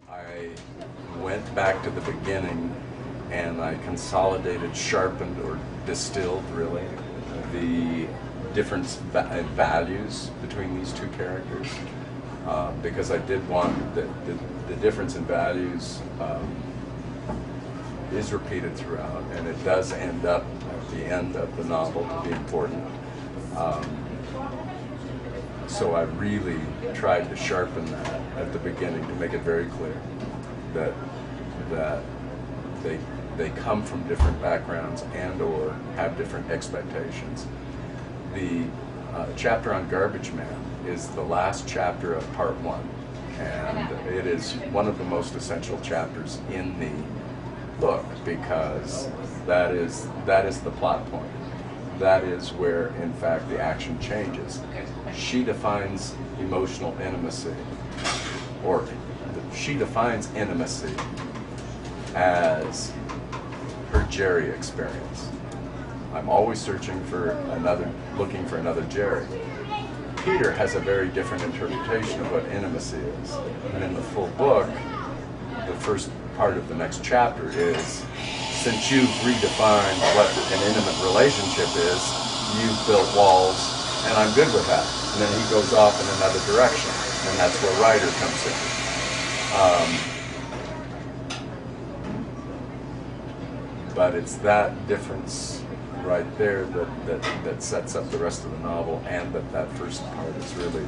I went back to the beginning and I consolidated, sharpened, or distilled really the difference in values between these two characters because I did want the difference in values is repeated throughout, and it does end up at the end of the novel to be important. So I really tried to sharpen that at the beginning to make it very clear that they come from different backgrounds and or have different expectations. The chapter on Garbage Man is the last chapter of part one, and it is one of the most essential chapters in the book because that is the plot point. That is where, in fact, the action changes. She defines emotional intimacy, or she defines intimacy as her Jerry experience. I'm always searching for another, looking for another Jerry. Peter has a very different interpretation of what intimacy is. And in the full book, the first part of the next chapter is, since you've redefined what an intimate relationship is, you've built walls, and I'm good with that. And then he goes off in another direction, and that's where Ryder comes in. But it's that difference right there that sets up the rest of the novel, and that first part is really,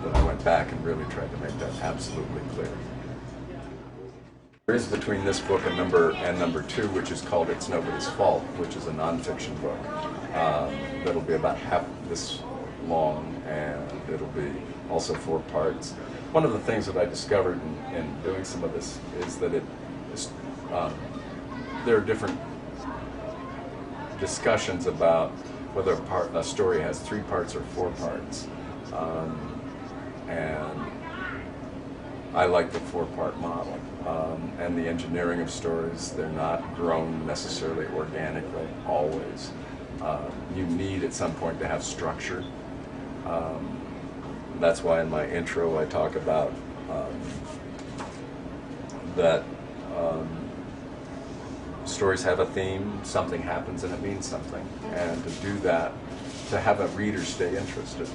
that I went back and really tried to make that absolutely clear. There is between this book and number two, which is called It's Nobody's Fault, which is a nonfiction book that'll be about half this long, and it'll be also 4 parts. One of the things that I discovered in doing some of this is that there are different discussions about whether a story has 3 parts or 4 parts, and I like the 4-part model. And the engineering of stories, they're not grown necessarily organically, always. You need at some point to have structure. That's why in my intro I talk about that stories have a theme, something happens and it means something. And to do that, to have a reader stay interested.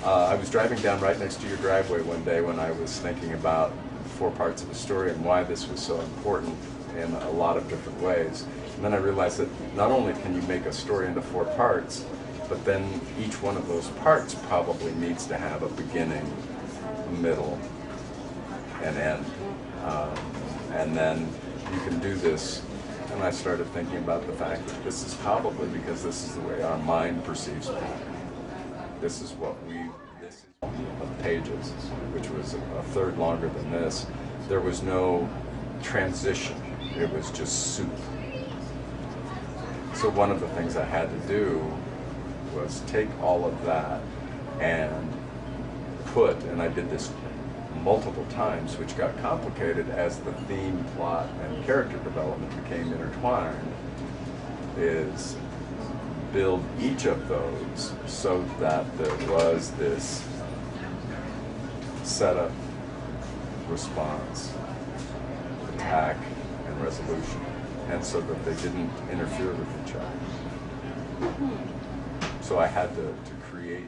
I was driving down right next to your driveway one day when I was thinking about 4 parts of a story and why this was so important in a lot of different ways. And then I realized that not only can you make a story into 4 parts, but then each one of those parts probably needs to have a beginning, a middle, and end. And then you can do this. And I started thinking about the fact that this is probably because this is the way our mind perceives pattern. This is of pages, which was a third longer than this. There was no transition. It was just soup. So one of the things I had to do was take all of that and and I did this multiple times, which got complicated as the theme, plot, and character development became intertwined, is build each of those so that there was this setup, response, attack, and resolution, and so that they didn't interfere with each other. So I had to create